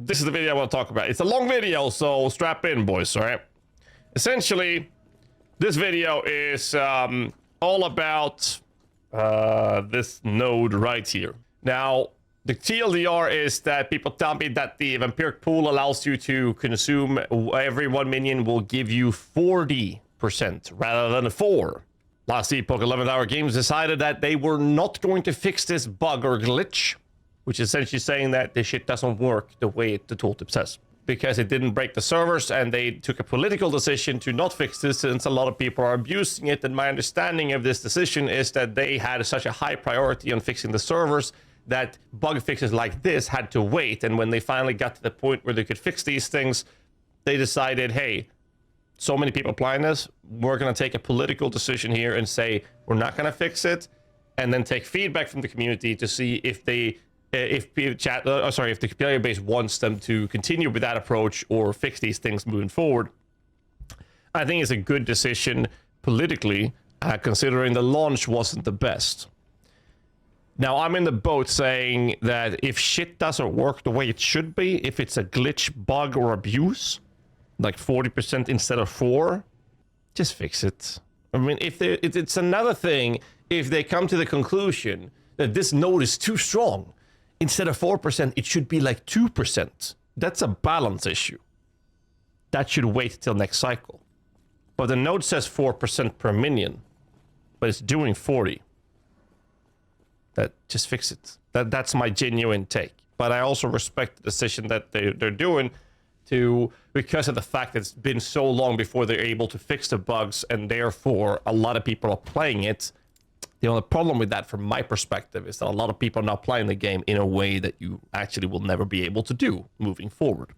this is the video I want to talk about. It's a long video, so strap in, boys, all right? Essentially, this video is all about this node right here. Now, the TLDR is that people tell me that the vampiric pool allows you to consume every 1 minion will give you 40% rather than 4. Last Epoch 11th Hour Games decided that they were not going to fix this bug or glitch, which is essentially saying that this shit doesn't work the way the tooltip says, because it didn't break the servers, and they took a political decision to not fix this since a lot of people are abusing it. And my understanding of this decision is that they had such a high priority on fixing the servers that bug fixes like this had to wait. And when they finally got to the point where they could fix these things, they decided, hey, so many people applying this, we're going to take a political decision here and say we're not going to fix it, and then take feedback from the community to see if they if the player base wants them to continue with that approach or fix these things moving forward. I think it's a good decision politically, considering the launch wasn't the best. Now, I'm in the boat saying that if shit doesn't work the way it should be, if it's a glitch, bug, or abuse, like 40% instead of 4, just fix it. I mean, it's another thing if they come to the conclusion that this node is too strong. Instead of 4%, it should be like 2%. That's a balance issue. That should wait till next cycle. But the node says 4% per minion, but it's doing 40. That just fix it. That's my genuine take. But I also respect the decision that they're doing because of the fact that it's been so long before they're able to fix the bugs, and therefore a lot of people are playing it. The only problem with that from my perspective is that a lot of people are now playing the game in a way that you actually will never be able to do moving forward.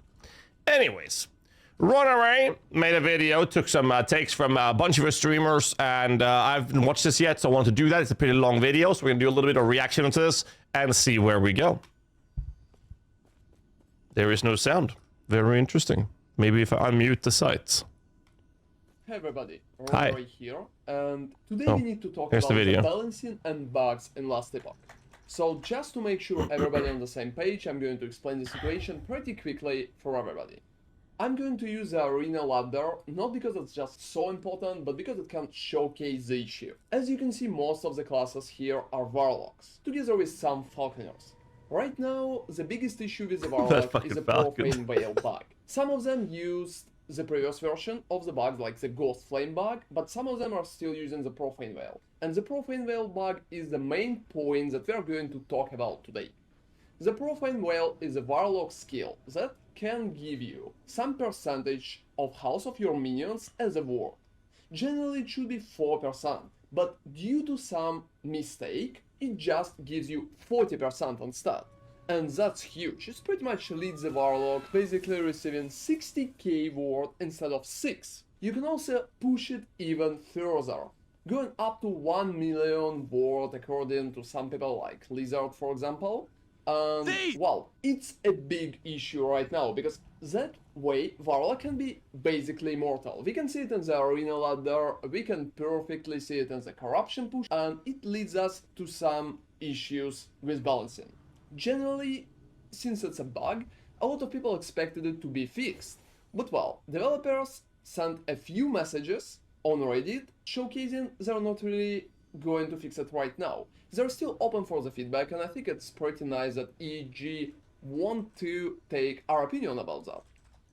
Anyways, Runaway made a video, took some takes from a bunch of streamers, and I haven't watched this yet, so I want to do that. It's a pretty long video, so we're going to do a little bit of reaction to this and see where we go. There is no sound. Very interesting. Maybe if I unmute the sites. Hey everybody, Hi. Roy here, and today we need to talk about the balancing and bugs in Last Epoch. So just to make sure everybody on the same page, I'm going to explain the situation pretty quickly for everybody. I'm going to use the arena ladder, not because it's just so important, but because it can showcase the issue. As you can see, most of the classes here are warlocks, together with some falconers. Right now, the biggest issue with the warlock is the profane veil bug. Some of them used the previous version of the bug, like the ghost flame bug, but some of them are still using the profane veil. And the profane veil bug is the main point that we are going to talk about today. The profane veil is a warlock skill that can give you some percentage of health of your minions as a ward. Generally it should be 4%, but due to some mistake, it just gives you 40% instead. And that's huge. It pretty much leads the warlock basically receiving 60k ward instead of 6. You can also push it even further, going up to 1 million ward according to some people like Lizard, for example. And well, it's a big issue right now, because that way warlock can be basically immortal. We can see it in the arena ladder, we can perfectly see it in the corruption push, and it leads us to some issues with balancing. Generally, since it's a bug, a lot of people expected it to be fixed. But well, developers sent a few messages on Reddit showcasing they're not really going to fix it right now. They're still open for the feedback, and I think it's pretty nice that EG want to take our opinion about that.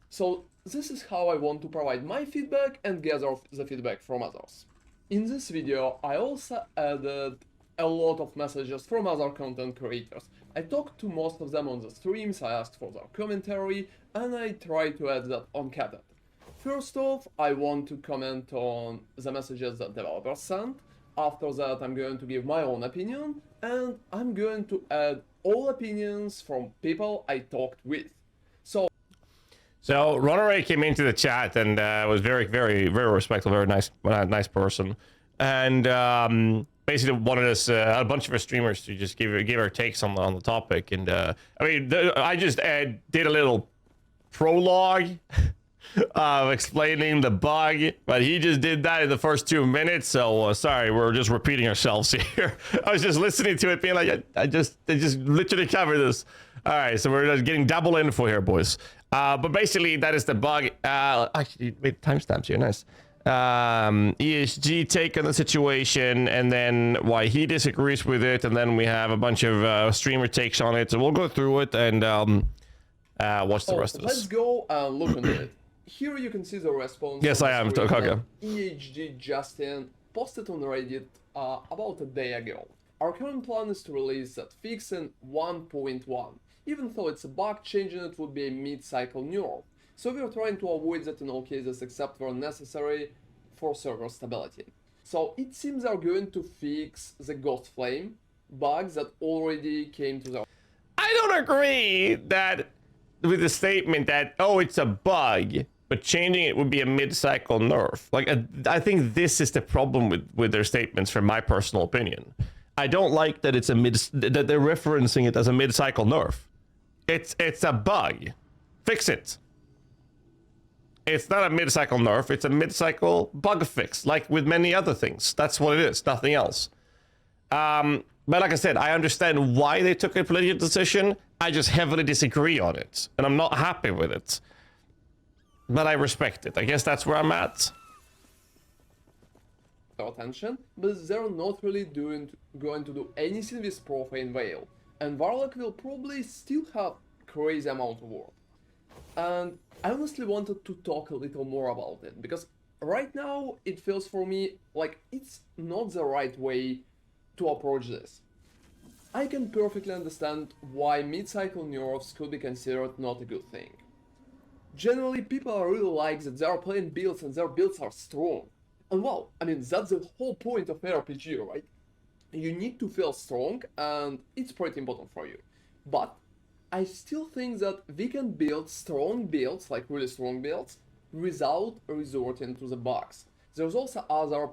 So this is how I want to provide my feedback and gather the feedback from others. In this video, I also added a lot of messages from other content creators. I talked to most of them on the streams, I asked for their commentary, and I tried to add that on Cadet. First off, I want to comment on the messages that developers sent. After that, I'm going to give my own opinion, and I'm going to add all opinions from people I talked with. So Runaway came into the chat and was very, very, very respectful, very nice person, and basically wanted us a bunch of our streamers to just give our takes on the topic. And I mean, I just did a little prologue explaining the bug, but he just did that in the first 2 minutes, so sorry, we're just repeating ourselves here. I was just listening to it being like, I just literally covered this. All right, so we're getting double info here, boys. But basically, that is the bug. Actually, wait, timestamps here, nice. ESG take on the situation, and then why he disagrees with it, and then we have a bunch of streamer takes on it. So we'll go through it and watch the rest of Let's this. go and look into it. Here you can see the response. Yes, I am. Okay. EHG Justin posted on Reddit about a day ago. Our current plan is to release that fix in 1.1. Even though it's a bug, changing it would be a mid-cycle nerf. So we are trying to avoid that in all cases except where necessary for server stability. So it seems they're going to fix the Ghost Flame bugs that already came to the... I don't agree that with the statement that, oh, it's a bug, but changing it would be a mid-cycle nerf. Like, I think this is the problem with their statements, from my personal opinion. I don't like that it's that they're referencing it as a mid-cycle nerf. It's a bug. Fix it. It's not a mid-cycle nerf, it's a mid-cycle bug fix, like with many other things. That's what it is, nothing else. But like I said, I understand why they took a political decision. I just heavily disagree on it, and I'm not happy with it. But I respect it. I guess that's where I'm at. Attention, but they're not really going to do anything with Profane Veil, and Warlock will probably still have crazy amount of work. And I honestly wanted to talk a little more about it, because right now it feels for me like it's not the right way to approach this. I can perfectly understand why mid-cycle nerfs could be considered not a good thing. Generally, people really like that they are playing builds and their builds are strong. And well, I mean, that's the whole point of ARPG, right? You need to feel strong, and it's pretty important for you. But I still think that we can build strong builds, like really strong builds, without resorting to the bugs. There's also other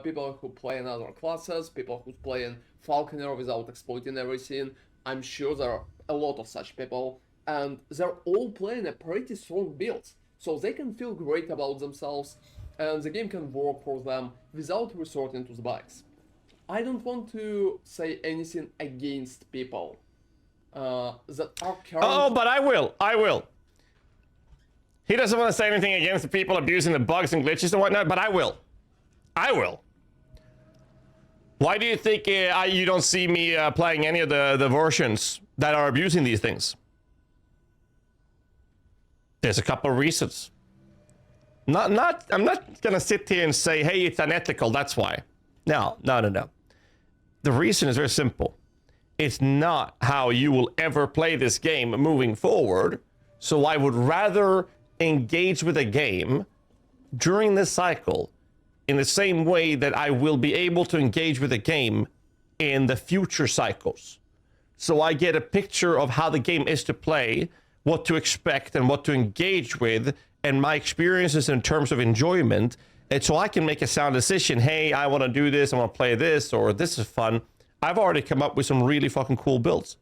people who play in other classes, people who play in Falconer without exploiting everything. I'm sure there are a lot of such people, and they're all playing a pretty strong builds, so they can feel great about themselves, and the game can work for them without resorting to the bugs. I don't want to say anything against people that are currently... Oh, but I will. He doesn't want to say anything against the people abusing the bugs and glitches and whatnot, but I will. Why do you think you don't see me playing any of the versions that are abusing these things? There's a couple of reasons. I'm not gonna sit here and say, hey, it's unethical, that's why. No. The reason is very simple. It's not how you will ever play this game moving forward. So I would rather engage with a game during this cycle in the same way that I will be able to engage with a game in the future cycles. So I get a picture of how the game is to play, what to expect and what to engage with, and my experiences in terms of enjoyment. And so I can make a sound decision. Hey, I want to do this. I want to play this, or this is fun. I've already come up with some really fucking cool builds.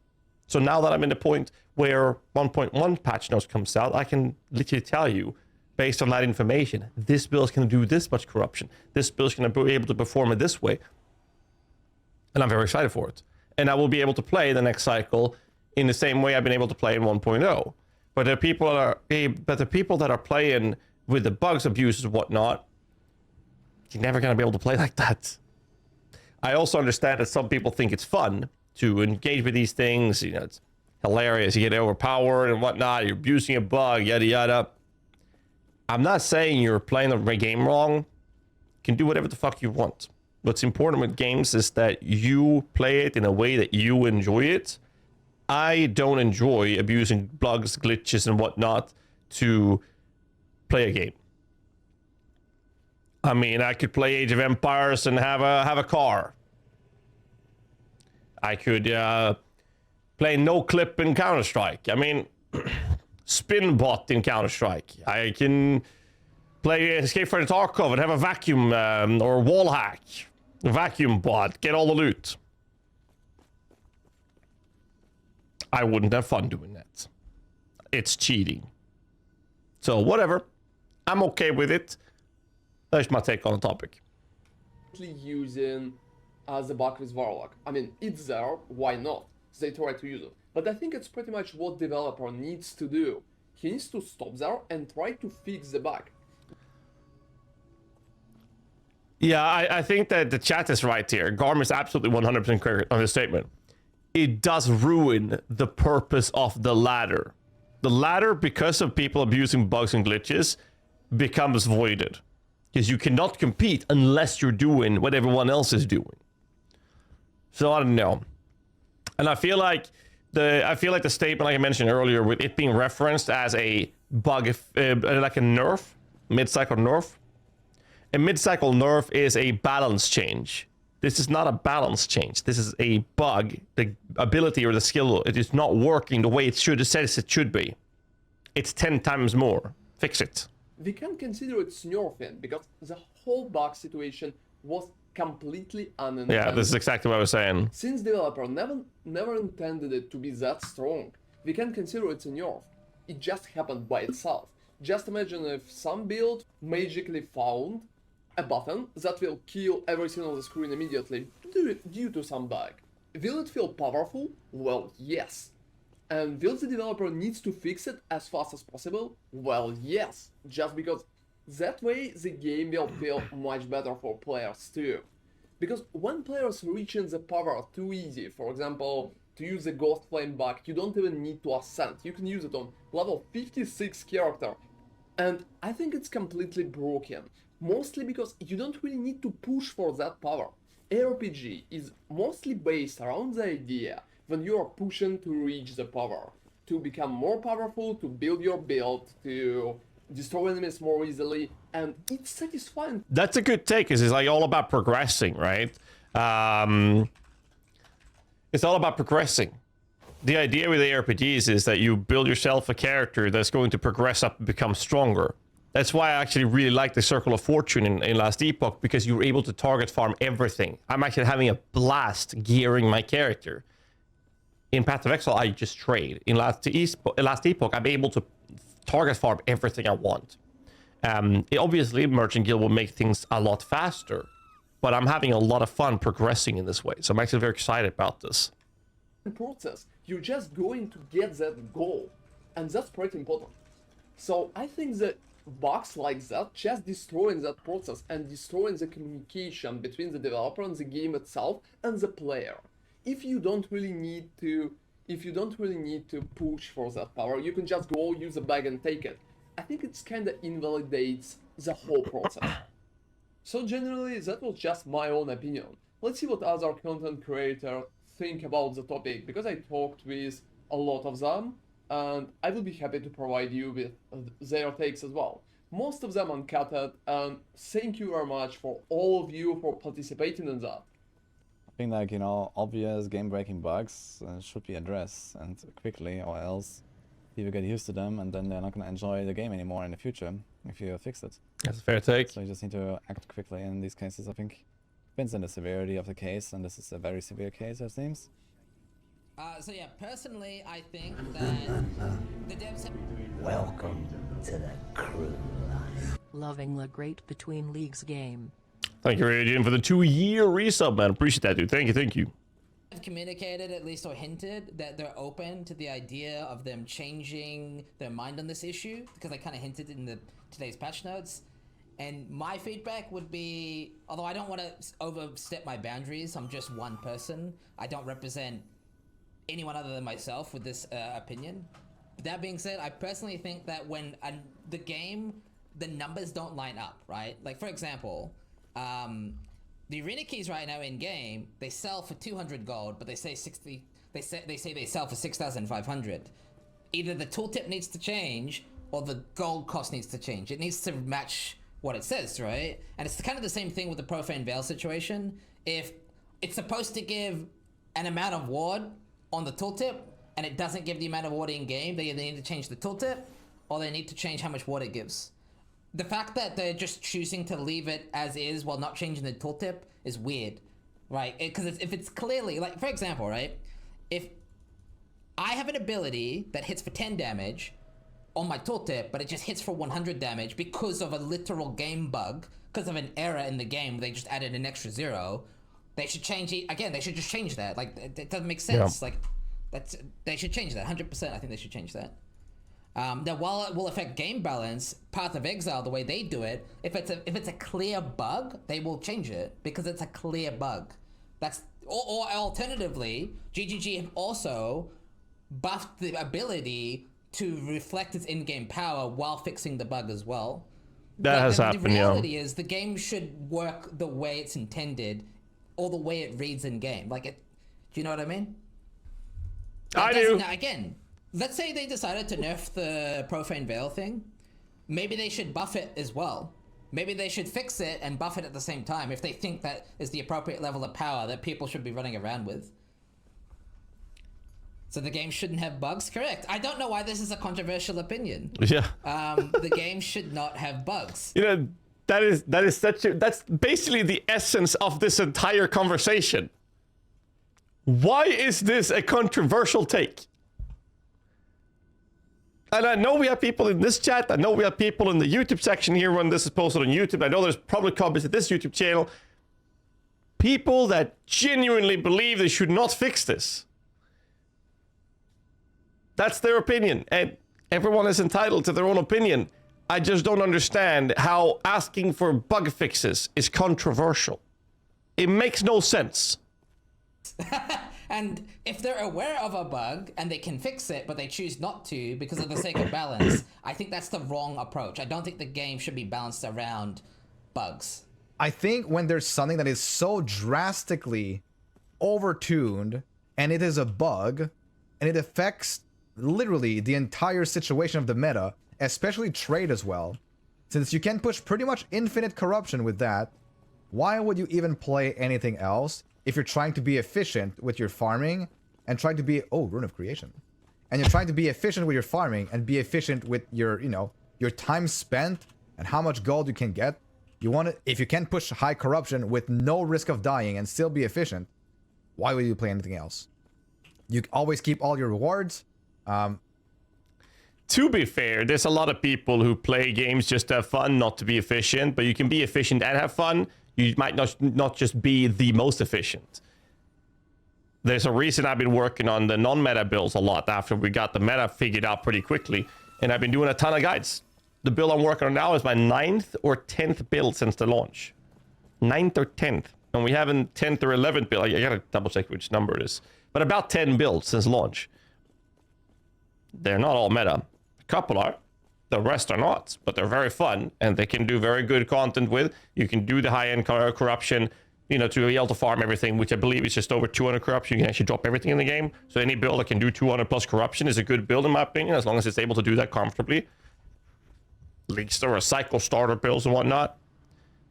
So now that I'm in the point where 1.1 patch notes comes out, I can literally tell you, based on that information, this build is going to do this much corruption. This build is going to be able to perform it this way. And I'm very excited for it. And I will be able to play the next cycle in the same way I've been able to play in 1.0. But the people that are playing with the bugs, abuses, and whatnot, you're never going to be able to play like that. I also understand that some people think it's fun to engage with these things. You know, it's hilarious. You get overpowered and whatnot. You're abusing a bug, yada yada. I'm not saying you're playing the game wrong. You can do whatever the fuck you want. What's important with games is that you play it in a way that you enjoy it. I don't enjoy abusing bugs, glitches, and whatnot to play a game. I mean, I could play Age of Empires and have a car. I could play no clip in Counter-Strike. I mean, spin bot in Counter-Strike. I can play Escape from Tarkov and have a vacuum or wall hack, a vacuum bot, get all the loot. I wouldn't have fun doing that. It's cheating. So whatever, I'm okay with it. That's my take on the topic. Using as a bug with Warlock. I mean, it's there, why not? They try to use it. But I think it's pretty much what developer needs to do. He needs to stop there and try to fix the bug. Yeah, I think that the chat is right here. Garm is absolutely 100% correct on this statement. It does ruin the purpose of the ladder. The ladder, because of people abusing bugs and glitches, becomes voided. Because you cannot compete unless you're doing what everyone else is doing. So I don't know. And I feel like the statement, like I mentioned earlier, with it being referenced as a bug, like a nerf, mid-cycle nerf. A mid-cycle nerf is a balance change. This is not a balance change. This is a bug. The ability or the skill, it is not working the way it says it should be. It's 10 times more. Fix it. We can consider it nerfing because the whole bug situation was completely unintended. Yeah, this is exactly what I was saying. Since developer never intended it to be that strong, we can consider it a nerf. It just happened by itself. Just imagine if some build magically found a button that will kill everything on the screen immediately due to some bug. Will it feel powerful? Well, yes. And will the developer needs to fix it as fast as possible? Well, yes. Just because that way the game will feel much better for players too. Because when players reaching the power too easy, for example, to use the Ghost Flame bug, you don't even need to ascend. You can use it on level 56 character. And I think it's completely broken. Mostly because you don't really need to push for that power. ARPG is mostly based around the idea when you are pushing to reach the power, to become more powerful, to build your build, to destroy enemies more easily, and it's satisfying. That's a good take, because it's like all about progressing, right? It's all about progressing. The idea with ARPGs is that you build yourself a character that's going to progress up and become stronger. That's why I actually really like the Circle of Fortune in Last Epoch, because you were able to target farm everything. I'm actually having a blast gearing my character. In Path of Exile, I just trade. In Last Epoch, I'm able to target farm everything I want. Obviously, Merchant Guild will make things a lot faster, but I'm having a lot of fun progressing in this way. So I'm actually very excited about this. Process. You're just going to get that goal, and that's pretty important. So I think that bugs like that just destroying that process and destroying the communication between the developer and the game itself and the player. If you don't really need to push for that power, you can just go use a bag and take it. I think it's kinda invalidates the whole process. So generally, that was just my own opinion. Let's see what other content creators think about the topic, because I talked with a lot of them, and I will be happy to provide you with their takes as well. Most of them uncutted, and thank you very much for all of you for participating in that. I think, like, you know, obvious game-breaking bugs should be addressed, and quickly, or else people get used to them and then they're not going to enjoy the game anymore in the future if you fix it. That's a fair take. So you just need to act quickly in these cases, I think. Depends on the severity of the case, and this is a very severe case, it seems. So yeah, personally, I think that the devs have... Welcome to the crew. Loving the great between leagues game. Thank you, Radiant, for the 2-year resub, man. Appreciate that, dude. Thank you, thank you. Have communicated, at least, or hinted that they're open to the idea of them changing their mind on this issue, because I kind of hinted in today's patch notes. And my feedback would be, although I don't want to overstep my boundaries, I'm just one person. I don't represent anyone other than myself with this opinion. That being said, I personally think that when the game, the numbers don't line up, right? Like, for example, the arena keys right now in game, they sell for 200 gold, but they say they sell for 6,500. Either the tooltip needs to change or the gold cost needs to change. It needs to match what it says, right? And it's kind of the same thing with the Profane Veil situation. If it's supposed to give an amount of ward on the tooltip and it doesn't give the amount of ward in game, they either need to change the tooltip or they need to change how much ward it gives. The fact that they're just choosing to leave it as is while not changing the tooltip is weird, right? Because if it's clearly, like, for example, right? If I have an ability that hits for 10 damage on my tooltip, but it just hits for 100 damage because of a literal game bug, because of an error in the game, they just added an extra 0, they should change it, again, they should just change that. Like, it doesn't make sense. Yeah. Like, They should change that. 100%. I think they should change that. That while it will affect game balance, Path of Exile, the way they do it, if it's a clear bug, they will change it because it's a clear bug. Or alternatively, GGG have also buffed the ability to reflect its in-game power while fixing the bug as well. That has happened, The reality is the game should work the way it's intended, or the way it reads in-game. Do you know what I mean? I do. Now, again, let's say they decided to nerf the Profane Veil thing. Maybe they should buff it as well. Maybe they should fix it and buff it at the same time if they think that is the appropriate level of power that people should be running around with. So the game shouldn't have bugs? Correct. I don't know why this is a controversial opinion. Yeah. The game should not have bugs. You know, that's basically the essence of this entire conversation. Why is this a controversial take? And I know we have people in this chat. I know we have people in the YouTube section here when this is posted on YouTube. I know there's probably comments at this YouTube channel. People that genuinely believe they should not fix this. That's their opinion. And everyone is entitled to their own opinion. I just don't understand how asking for bug fixes is controversial. It makes no sense. And if they're aware of a bug and they can fix it, but they choose not to because of the sake of balance, I think that's the wrong approach. I don't think the game should be balanced around bugs. I think when there's something that is so drastically overtuned and it is a bug and it affects literally the entire situation of the meta, especially trade as well, since you can push pretty much infinite corruption with that, why would you even play anything else if you're trying to be efficient with your farming and trying to be, oh, Rune of Creation. And you're trying to be efficient with your farming and be efficient with your, your time spent and how much gold you can get. You want to, if you can push high corruption with no risk of dying and still be efficient, why would you play anything else? You always keep all your rewards. To be fair, there's a lot of people who play games just to have fun, not to be efficient, but you can be efficient and have fun. You might not just be the most efficient. There's a reason I've been working on the non-meta builds a lot after we got the meta figured out pretty quickly. And I've been doing a ton of guides. The build I'm working on now is my 9th or 10th build since the launch. 9th or 10th. And we haven't 10th or 11th build. I gotta double check which number it is. But about 10 builds since launch. They're not all meta. A couple are. The rest are not, but they're very fun, and they can do very good content with. You can do the high-end corruption, to be able to farm everything, which I believe is just over 200 corruption. You can actually drop everything in the game. So any build that can do 200 plus corruption is a good build, in my opinion, as long as it's able to do that comfortably. Leaks or cycle starter builds and whatnot.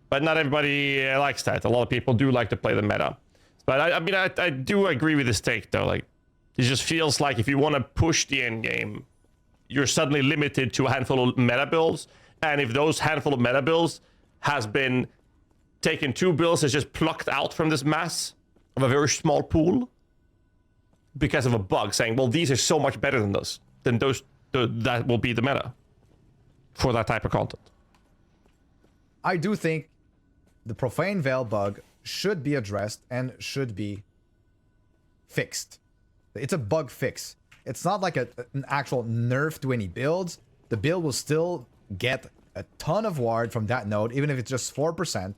But not everybody likes that. A lot of people do like to play the meta. But I do agree with this take, though. Like, it just feels like if you want to push the end game, you're suddenly limited to a handful of meta builds. And if those handful of meta builds has been taken 2 builds is just plucked out from this mass of a very small pool because of a bug saying, well, these are so much better than those, then that will be the meta for that type of content. I do think the Profane Veil bug should be addressed and should be fixed. It's a bug fix. It's not like an actual nerf to any builds. The build will still get a ton of ward from that node, even if it's just 4%.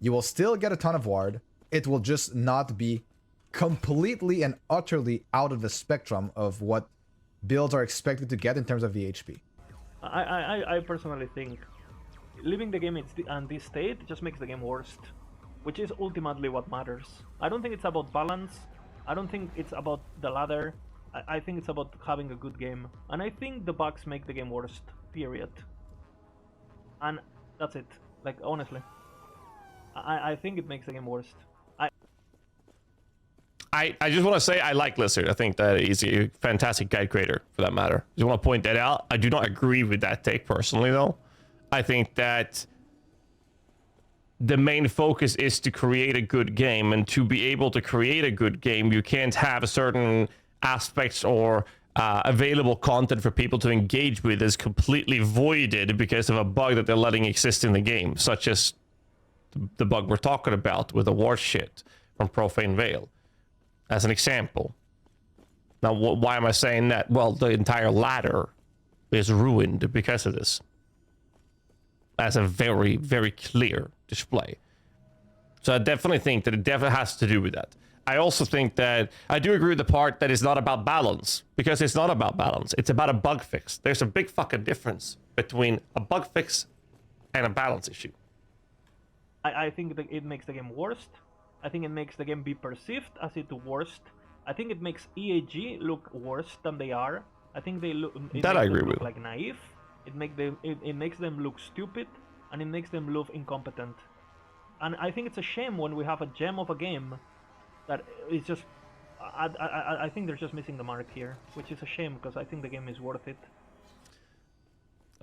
You will still get a ton of ward. It will just not be completely and utterly out of the spectrum of what builds are expected to get in terms of VHP. I personally think leaving the game in this state just makes the game worse, which is ultimately what matters. I don't think it's about balance. I don't think it's about the ladder. I think it's about having a good game. And I think the bugs make the game worse, period. And that's it. Like, honestly. I think it makes the game worse. I just want to say I like Lizard. I think that he's a fantastic guide creator, for that matter. Just want to point that out. I do not agree with that take personally, though. I think that the main focus is to create a good game, and to be able to create a good game, you can't have certain aspects or available content for people to engage with is completely voided because of a bug that they're letting exist in the game, such as the bug we're talking about with the war shit from Profane Veil, as an example. Now, why am I saying that? Well, the entire ladder is ruined because of this. That's a very, very clear display. So I definitely think that it definitely has to do with that. I also think that I do agree with the part that it's not about balance, because it's not about balance. It's about a bug fix. There's a big fucking difference between a bug fix and a balance issue. I think that it makes the game worst. I think it makes the game be perceived as it worst. I think it makes EAG look worse than they are. I think they look. That I agree with. Like naive. It makes them look stupid, and it makes them look incompetent. And I think it's a shame when we have a gem of a game that is just. I think they're just missing the mark here, which is a shame because I think the game is worth it.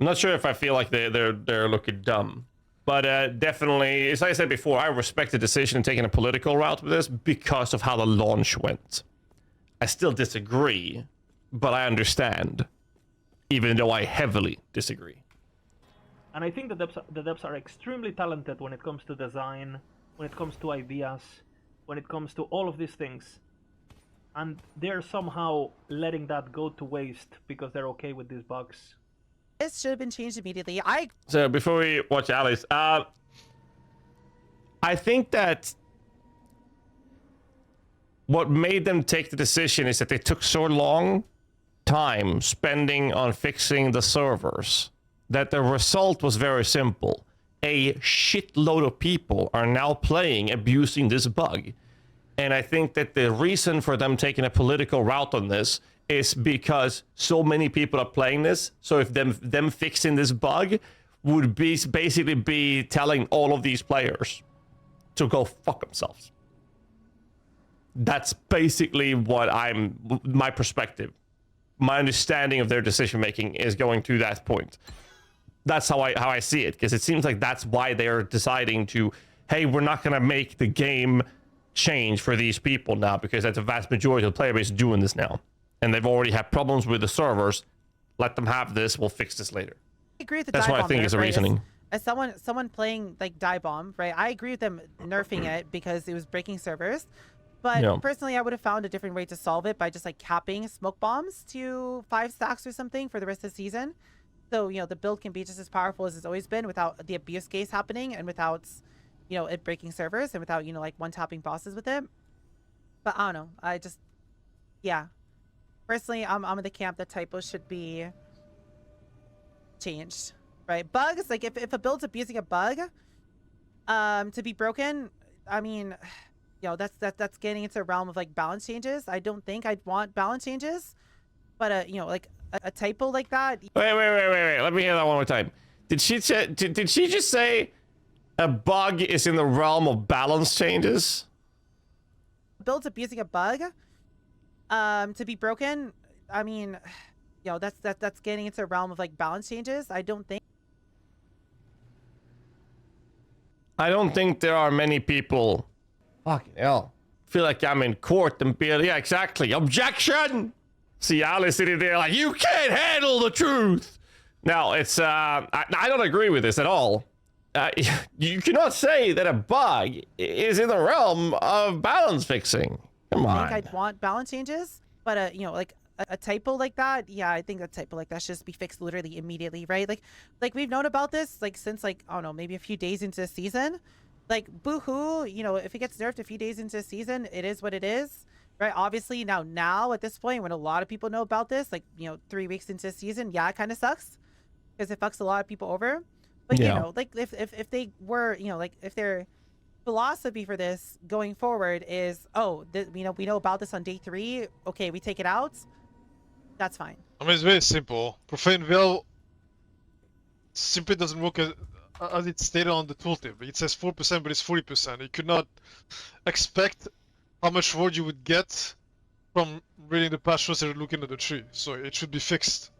I'm not sure if I feel like they're looking dumb, but definitely, as I said before, I respect the decision in taking a political route with this because of how the launch went. I still disagree, but I understand, even though I heavily disagree. And I think the devs are extremely talented when it comes to design, when it comes to ideas, when it comes to all of these things. And they're somehow letting that go to waste because they're okay with these bugs. This should have been changed immediately. So before we watch Alice, I think that what made them take the decision is that they took so long time spending on fixing the servers that the result was very simple. A shitload of people are now playing abusing this bug. And I think that the reason for them taking a political route on this is because so many people are playing this. So if them fixing this bug would be basically be telling all of these players to go fuck themselves. That's basically what my perspective. My understanding of their decision making is going to that point. That's how I see it, because it seems like that's why they're deciding to, hey, we're not going to make the game change for these people now, because that's a vast majority of the player base doing this now. And they've already had problems with the servers. Let them have this. We'll fix this later. I agree with the That's what I think is the reasoning. As someone playing like Die Bomb, right? I agree with them nerfing it because it was breaking servers. But personally, I would have found a different way to solve it by just like capping smoke bombs to 5 stacks or something for the rest of the season. So, the build can be just as powerful as it's always been without the abuse case happening and without, it breaking servers and without, like one-tapping bosses with it. But I don't know. I just, Personally, I'm in the camp that typos should be changed, right? Bugs, like if a build's abusing a bug to be broken, I mean, that's getting into the realm of like balance changes. I don't think I'd want balance changes, but like a typo like that. Wait. Let me hear that one more time. Did she just say a bug is in the realm of balance changes? Build's abusing a bug to be broken. I mean, that's getting into the realm of like balance changes. I don't think there are many people. Fucking hell. Feel like I'm in court and be yeah, exactly. Objection! See Alice sitting there like, you can't handle the truth. Now, it's I don't agree with this at all. You cannot say that a bug is in the realm of balance fixing. Come on. I think I'd want balance changes, but like a typo like that, I think a typo like that should just be fixed literally immediately, right? Like we've known about this like since like I don't know, maybe a few days into the season. Like boo-hoo, if it gets nerfed a few days into the season, it is what it is, right? Obviously now at this point when a lot of people know about this, like 3 weeks into the season, it kind of sucks because it fucks a lot of people over. But like if they were like if their philosophy for this going forward is we know about this on day 3, okay, we take it out, that's fine. I mean, it's very simple. Profane Veil simply doesn't work as it's stated on the tooltip. It says 4%, but it's 40%. You could not expect how much word you would get from reading the patch notes and looking at the tree. So it should be fixed.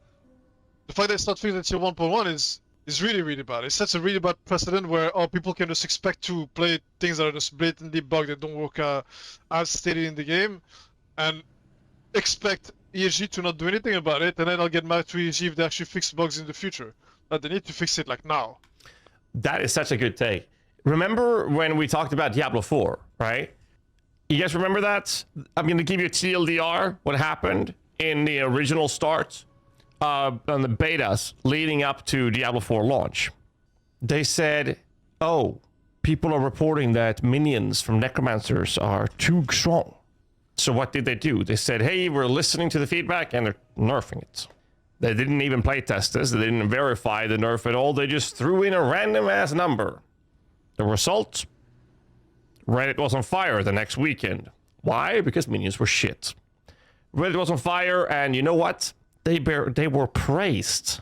The fact that it's not fixed at tier 1.1 is really, really bad. It sets a really bad precedent where people can just expect to play things that are just blatantly bugged that don't work as stated in the game, and expect ESG to not do anything about it, and then I'll get mad to ESG if they actually fix bugs in the future. But they need to fix it like now. That is such a good take. Remember when we talked about Diablo 4, right? You guys remember that? I'm going to give you a TLDR, what happened in the original start on the betas leading up to Diablo 4 launch. They said, oh, people are reporting that minions from necromancers are too strong. So what did they do? They said, hey, we're listening to the feedback, and they're nerfing it. They didn't even playtest this. They didn't verify the nerf at all. They just threw in a random ass number. The result? Reddit was on fire the next weekend. Why? Because minions were shit. Reddit was on fire, and you know what? They were praised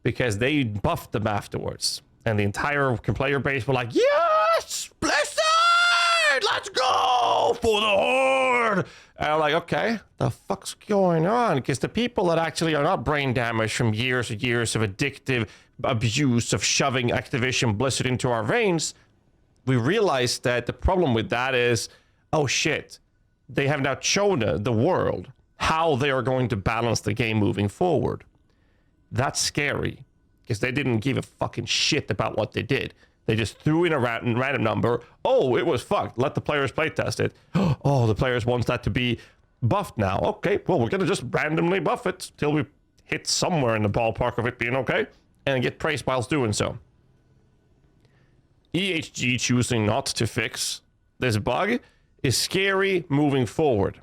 because they buffed them afterwards. And the entire player base were like, yes! Blizzard! Let's go for the Horde! And I'm like, okay, the fuck's going on? Because the people that actually are not brain damaged from years and years of addictive abuse of shoving Activision Blizzard into our veins, we realized that the problem with that is, oh shit, they have now shown the world how they are going to balance the game moving forward. That's scary, because they didn't give a fucking shit about what they did. They just threw in a random number. Oh, it was fucked. Let the players playtest it. Oh, the players want that to be buffed now. Okay, well, we're going to just randomly buff it till we hit somewhere in the ballpark of it being okay, and get praised whilst doing so. EHG choosing not to fix this bug is scary moving forward,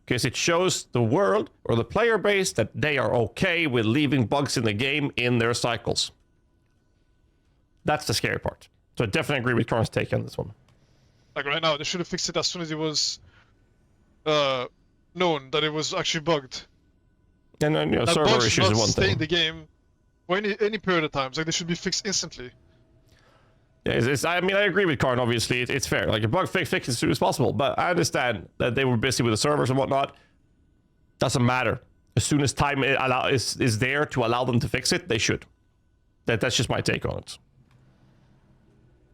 because it shows the world or the player base that they are okay with leaving bugs in the game in their cycles. That's the scary part. So I definitely agree with Karn's take on this one. Like right now, they should have fixed it as soon as it was known that it was actually bugged. And then, you know, server bugs issues should is not one stay thing. in the game for any period of time. Like they should be fixed instantly. Yeah, I mean, I agree with Karn, obviously. It's fair. Like, a bug fix as soon as possible. But I understand that they were busy with the servers and whatnot. Doesn't matter. As soon as time is there to allow them to fix it, they should. That's just my take on it.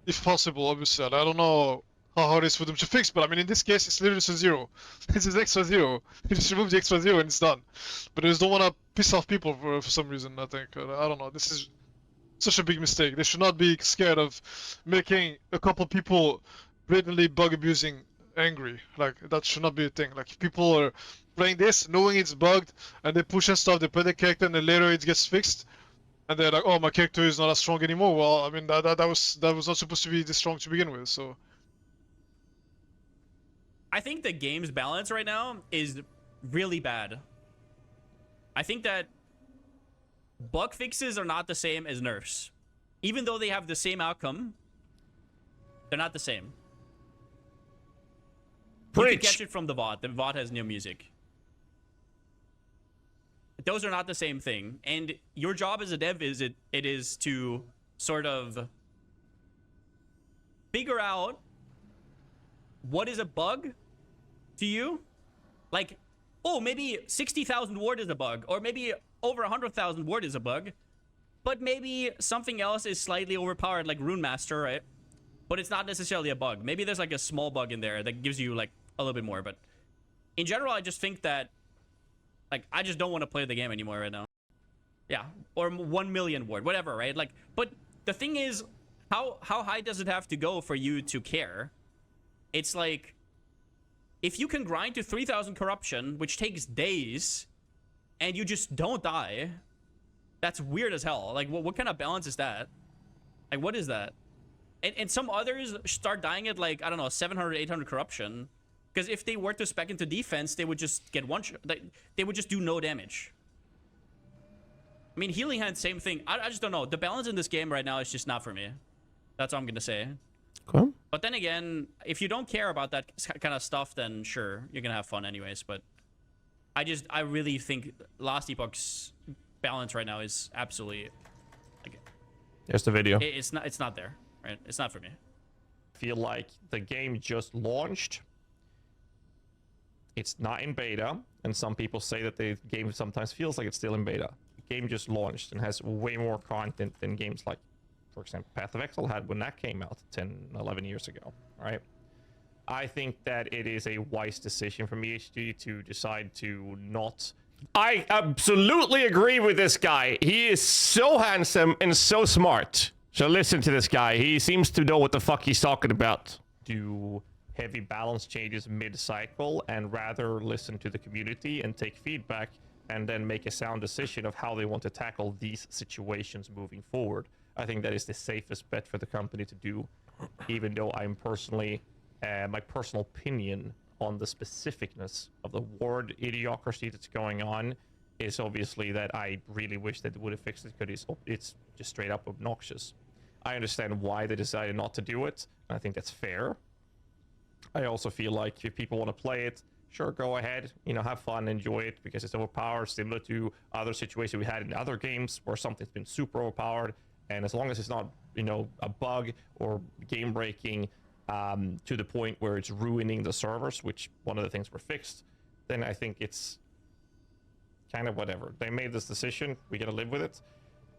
If possible, obviously. I don't know how hard it is for them to fix, but I mean, in this case, it's literally just a 0. This is extra 0. You just remove the extra 0 and it's done. But they just don't want to piss off people for some reason, I think. I don't know. This is such a big mistake. They should not be scared of making a couple people blatantly bug abusing angry. Like, that should not be a thing. Like, if people are playing this, knowing it's bugged, and they push and stuff, they play the character, and then later it gets fixed, and they're like, oh, my character is not as strong anymore. Well, I mean, that was not supposed to be this strong to begin with, so... I think the game's balance right now is really bad. I think that bug fixes are not the same as nerfs. Even though they have the same outcome, they're not the same. You can catch it from the VOD. The VOD has new music. Those are not the same thing. And your job as a dev is to sort of figure out what is a bug to you. Like, oh, maybe 60,000 ward is a bug, or maybe over 100,000 ward is a bug, but maybe something else is slightly overpowered, like Rune Master, right? But it's not necessarily a bug. Maybe there's like a small bug in there that gives you like a little bit more. But in general, I just think that, like, I just don't want to play the game anymore right now. Yeah, or 1 million ward, whatever, right? Like, but the thing is, how high does it have to go for you to care? It's like, if you can grind to 3,000 corruption, which takes days, and you just don't die, that's weird as hell. Like, what kind of balance is that? Like, what is that? And some others start dying at, like, I don't know, 700, 800 corruption. Because if they were to spec into defense, they would just get one shot. They would just do no damage. I mean, Healing Hand, same thing. I just don't know. The balance in this game right now is just not for me. That's all I'm going to say. Cool. But then again, if you don't care about that kind of stuff, then sure, you're going to have fun anyways. But I really think Last Epoch's balance right now is absolutely... Like, here's the video. It's not there, right? It's not for me. I feel like the game just launched. It's not in beta, and some people say that the game sometimes feels like it's still in beta. The game just launched and has way more content than games like, for example, Path of Exile had when that came out 10, 11 years ago, right? I think that it is a wise decision from EHG to decide to not... I absolutely agree with this guy. He is so handsome and so smart. So listen to this guy. He seems to know what the fuck he's talking about. Do heavy balance changes mid-cycle and rather listen to the community and take feedback and then make a sound decision of how they want to tackle these situations moving forward. I think that is the safest bet for the company to do, even though I'm personally, my personal opinion on the specificness of the ward idiocracy that's going on is obviously that I really wish that they would have fixed it because it's just straight up obnoxious. I understand why they decided not to do it, and I think that's fair. I also feel like if people want to play it, sure, go ahead, you know, have fun, enjoy it, because it's overpowered, similar to other situations we had in other games where something's been super overpowered, and as long as it's not, you know, a bug or game breaking to the point where it's ruining the servers, which one of the things were fixed, then I think it's kind of whatever. They made this decision, we gotta live with it.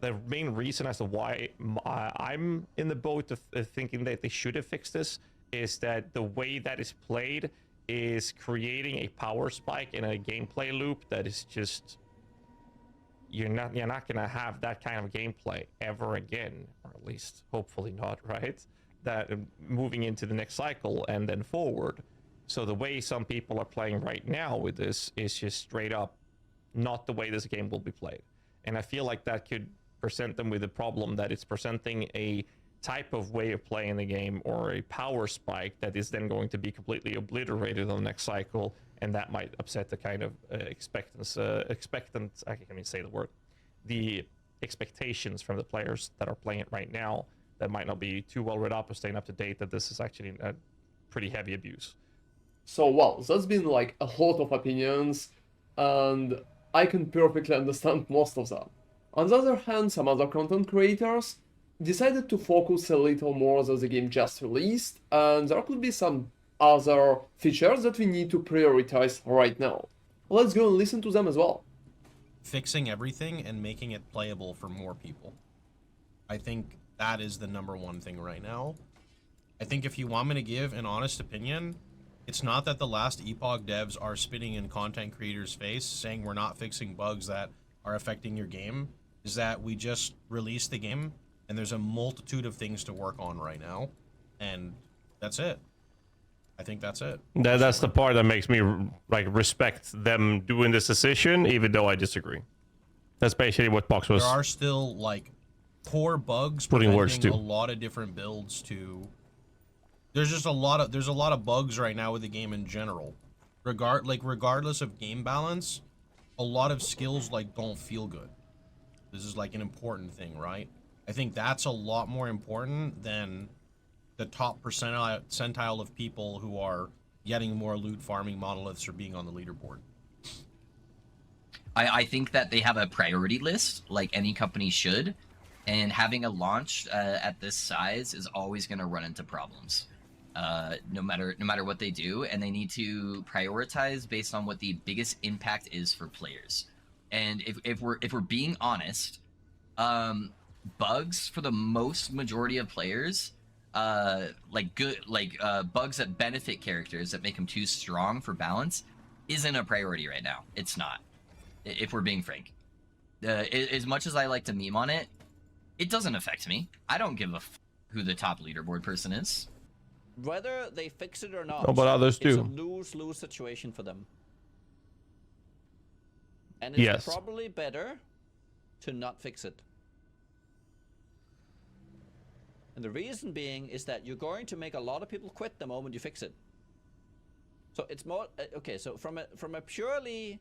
The main reason as to why I'm in the boat of thinking that they should have fixed this is that the way that is played is creating a power spike in a gameplay loop that is just, you're not gonna have that kind of gameplay ever again, or at least hopefully not, right? That moving into the next cycle and then forward. So the way some people are playing right now with this is just straight up not the way this game will be played. And I feel like that could present them with a problem that it's presenting a type of way of playing the game or a power spike that is then going to be completely obliterated on the next cycle, and that might upset the kind of I can't even say the word, the expectations from the players that are playing it right now that might not be too well read up or staying up to date that this is actually a pretty heavy abuse. So, well, that's been like a lot of opinions, and I can perfectly understand most of them. On the other hand, some other content creators decided to focus a little more as the game just released, and there could be some other features that we need to prioritize right now. Let's go and listen to them as well. Fixing everything and making it playable for more people. I think that is the #1 thing right now. I think if you want me to give an honest opinion, it's not that the last Epoch devs are spitting in content creators' face saying we're not fixing bugs that are affecting your game, is that we just released the game and there's a multitude of things to work on right now, and that's it. I think that's it. That's the part that makes me like respect them doing this decision, even though I disagree. That's basically what Box was. There are still like core bugs putting words to a lot of different builds to. There's just a lot of bugs right now with the game in general. Regardless of game balance, a lot of skills like don't feel good. This is like an important thing, right? I think that's a lot more important than the top percentile of people who are getting more loot, farming monoliths, or being on the leaderboard. I think that they have a priority list, like any company should, and having a launch at this size is always going to run into problems, no matter what they do, and they need to prioritize based on what the biggest impact is for players. And if we're being honest, bugs for the majority of players, bugs that benefit characters that make them too strong for balance, isn't a priority right now. It's not. If we're being frank, as much as I like to meme on it, it doesn't affect me. I don't give a who the top leaderboard person is. Whether they fix it or not, oh, but others do. It's a lose-lose situation for them. And it's probably better to not fix it. And the reason being is that you're going to make a lot of people quit the moment you fix it. So it's more okay. So from a purely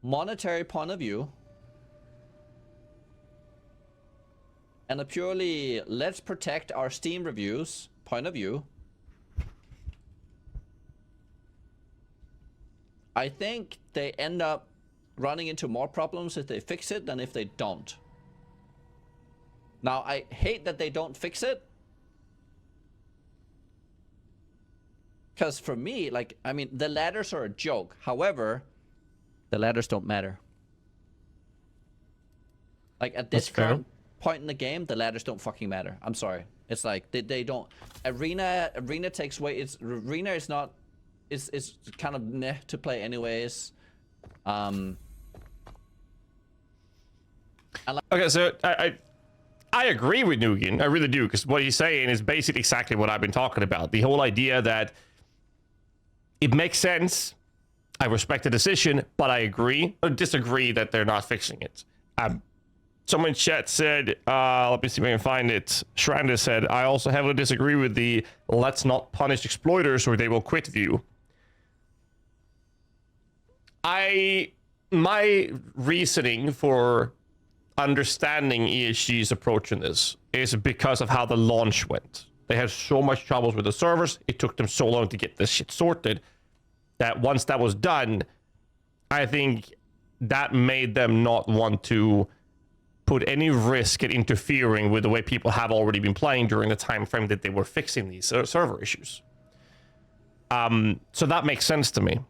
monetary point of view, and a purely let's protect our Steam reviews point of view, I think they end up running into more problems if they fix it than if they don't. Now, I hate that they don't fix it, because for me, like, I mean, the ladders are a joke. However, the ladders don't matter. Like, at this current point in the game, the ladders don't fucking matter. I'm sorry. It's like, they don't. Arena takes away, Arena is not, is kind of meh to play anyways. Okay, so I agree with Nugian. I really do, because what he's saying is basically exactly what I've been talking about. The whole idea that it makes sense. I respect the decision, but I agree or disagree that they're not fixing it. Someone in chat said, let me see if I can find it. Shrander said, I also heavily disagree with the let's not punish exploiters or they will quit view. My reasoning for understanding EHG's approach in this is because of how the launch went. They had so much troubles with the servers. It took them so long to get this shit sorted that once that was done, I think that made them not want to put any risk in interfering with the way people have already been playing during the time frame that they were fixing these server issues. So that makes sense to me.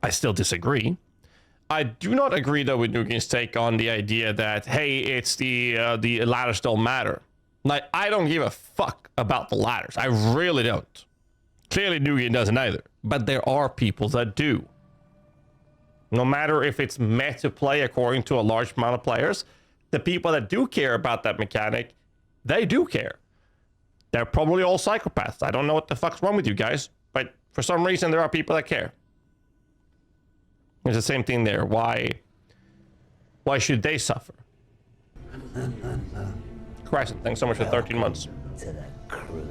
I still disagree. I do not agree though with Nugian's take on the idea that, hey, it's the ladders don't matter. Like, I don't give a fuck about the ladders. I really don't. Clearly Nugian doesn't either. But there are people that do. No matter if it's meant to play according to a large amount of players, the people that do care about that mechanic, they do care. They're probably all psychopaths. I don't know what the fuck's wrong with you guys, but for some reason there are people that care. It's the same thing there. Why should they suffer? Christ, thanks so much for 13 months. To the crew.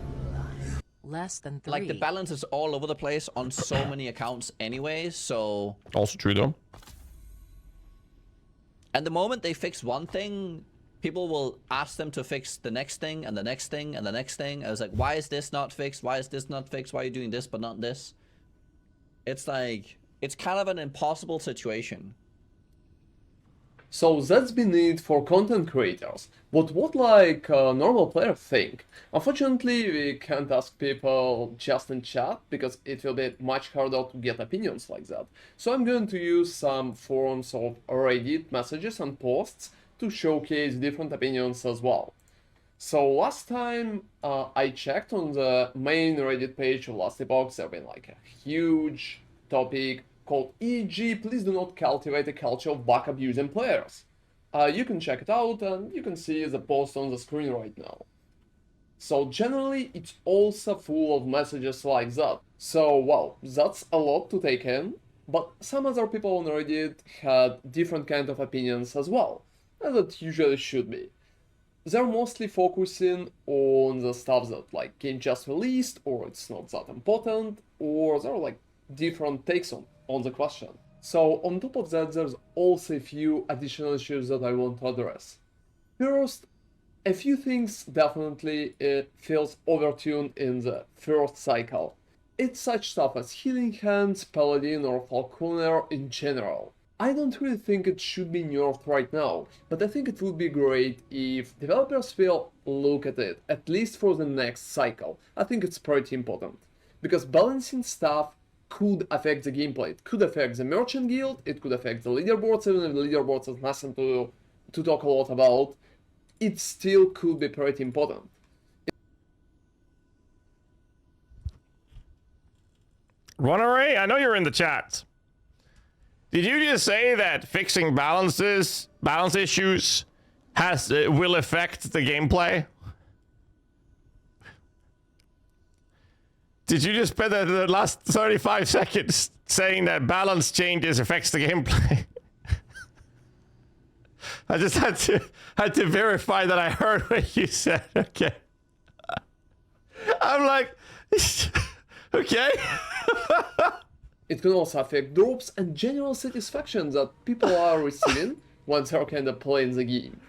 Less than 3. Like, the balance is all over the place on so many accounts anyway, so... Also true, though. And the moment they fix one thing, people will ask them to fix the next thing, and the next thing, and the next thing. I was like, why is this not fixed? Why is this not fixed? Why are you doing this but not this? It's like... It's kind of an impossible situation. So that's been it for content creators. But what like normal players think? Unfortunately, we can't ask people just in chat because it will be much harder to get opinions like that. So I'm going to use some forms of Reddit messages and posts to showcase different opinions as well. So last time I checked on the main Reddit page of Last Epoch, there been like a huge topic called EG, please do not cultivate a culture of bug abusing players. You can check it out and you can see the post on the screen right now. So generally it's also full of messages like that. So wow, that's a lot to take in, but some other people on Reddit had different kind of opinions as well, as it usually should be. They're mostly focusing on the stuff that like game just released, or it's not that important, or there are like different takes on the question. So on top of that, there's also a few additional issues that I want to address. First, a few things definitely feels overtuned in the first cycle. It's such stuff as Healing Hands, Paladin or Falconer in general. I don't really think it should be nerfed right now, but I think it would be great if developers will look at it, at least for the next cycle. I think it's pretty important. Because balancing stuff could affect the gameplay, it could affect the merchant guild, it could affect the leaderboards, even if the leaderboards has nothing to talk a lot about, it still could be pretty important. Runaway, I know you're in the chat. Did you just say that fixing balance issues will affect the gameplay? Did you just spend the last 35 seconds saying that balance changes affects the gameplay? I just had to verify that I heard what you said. Okay. I'm like, okay. It can also affect drops and general satisfaction that people are receiving once they're kind of playing the game.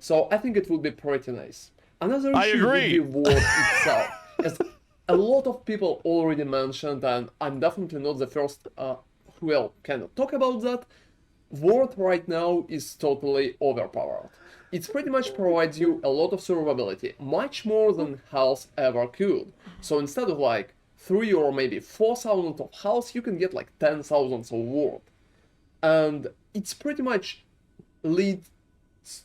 So I think it would be pretty nice. Another issue would be Ward itself. As a lot of people already mentioned, and I'm definitely not the first who will kind of talk about that, Ward right now is totally overpowered. It pretty much provides you a lot of survivability, much more than health ever could. So instead of like 3 or maybe 4,000 of health, you can get like 10,000 of Ward. And it's pretty much leads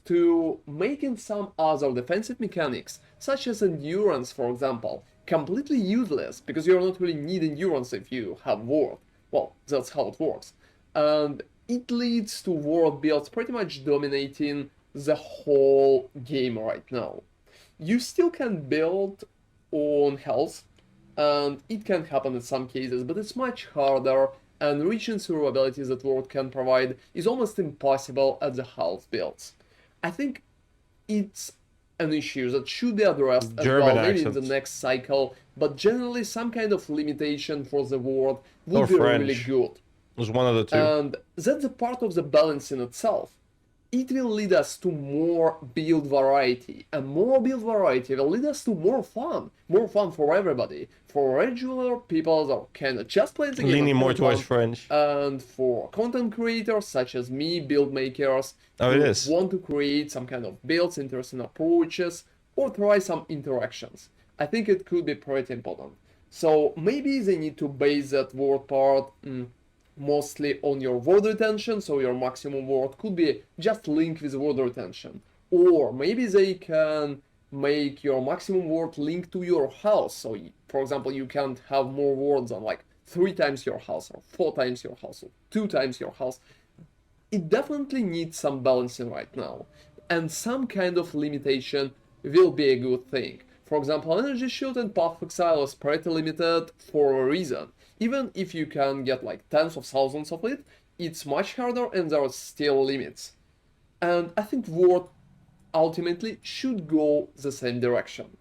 to making some other defensive mechanics, such as endurance for example, completely useless, because you're not really need endurance if you have Ward. Well, that's how it works. And it leads to Ward builds pretty much dominating the whole game right now. You still can build on health, and it can happen in some cases, but it's much harder, and reaching through abilities that Word can provide is almost impossible at the health builds. I think it's an issue that should be addressed as well, maybe in the next cycle, but generally some kind of limitation for the Word would be really good. It was one of the two. And that's a part of the balance in itself. It will lead us to more build variety, and more build variety will lead us to more fun for everybody, for regular people that can just play the game. Leaning more towards French. And for content creators such as me, build makers, who want to create some kind of builds, interesting approaches, or try some interactions. I think it could be pretty important. So maybe they need to base that word part mostly on your word retention, so your maximum word could be just linked with word retention. Or maybe they can make your maximum word linked to your house, so for example you can't have more words than like 3 times your house, or 4 times your house, or 2 times your house. It definitely needs some balancing right now, and some kind of limitation will be a good thing. For example, Energy Shield and Path of Exile is pretty limited for a reason. Even if you can get like tens of thousands of it, it's much harder and there are still limits. And I think Word ultimately should go the same direction.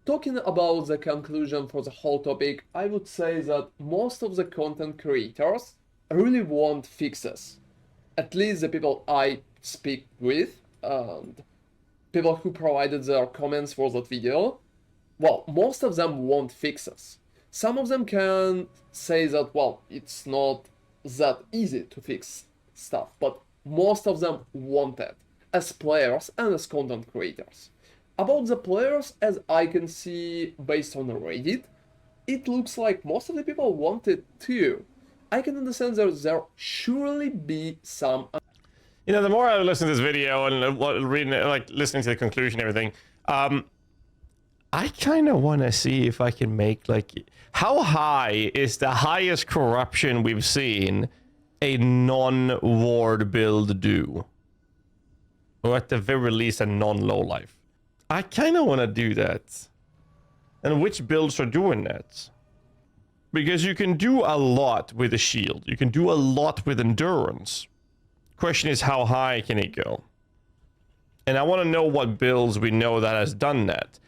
Talking about the conclusion for the whole topic, I would say that most of the content creators really want fixes. At least the people I speak with and people who provided their comments for that video, well, most of them want fixes. Some of them can say that, well, it's not that easy to fix stuff, but most of them want it, as players and as content creators. About the players, as I can see based on Reddit, it looks like most of the people want it too. I can understand that there surely be some... You know, the more I listen to this video and reading it, like listening to the conclusion and everything, I kind of want to see if I can make, like, how high is the highest corruption we've seen a non-ward build do? Or at the very least, a non-low life. I kind of want to do that. And which builds are doing that? Because you can do a lot with a shield. You can do a lot with endurance. Question is, how high can it go? And I want to know what builds we know that has done that.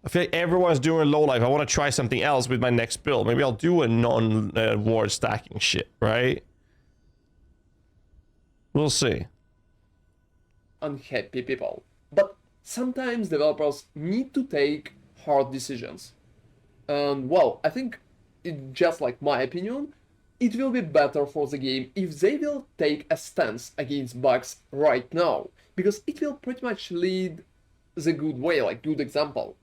I feel like everyone's doing low life. I want to try something else with my next build. Maybe I'll do a non-ward stacking shit, right? We'll see. Unhappy people. But sometimes developers need to take hard decisions. And well, I think, just like my opinion, it will be better for the game if they will take a stance against bugs right now. Because it will pretty much lead the good way, like good example.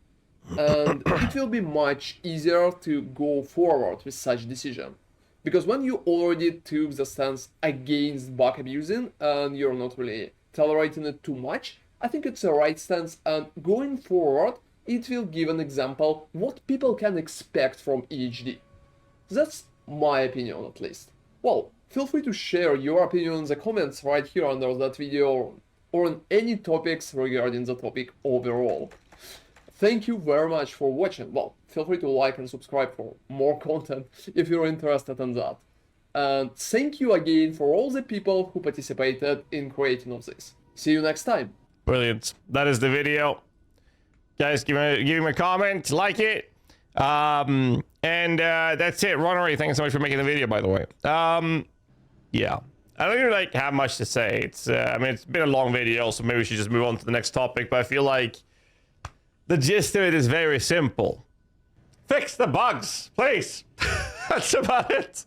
And it will be much easier to go forward with such decision. Because when you already took the stance against bug abusing and you're not really tolerating it too much, I think it's a right stance, and going forward it will give an example what people can expect from EHD. That's my opinion at least. Well, feel free to share your opinion in the comments right here under that video or on any topics regarding the topic overall. Thank you very much for watching. Well, feel free to like and subscribe for more content if you're interested in that. And thank you again for all the people who participated in creating of this. See you next time. Brilliant. That is the video. Guys, give me a comment, like it. And that's it. Runnery, thanks so much for making the video, by the way. Yeah. I don't even like have much to say. It's I mean, it's been a long video, so maybe we should just move on to the next topic, but I feel like the gist of it is very simple. Fix the bugs, please. That's about it.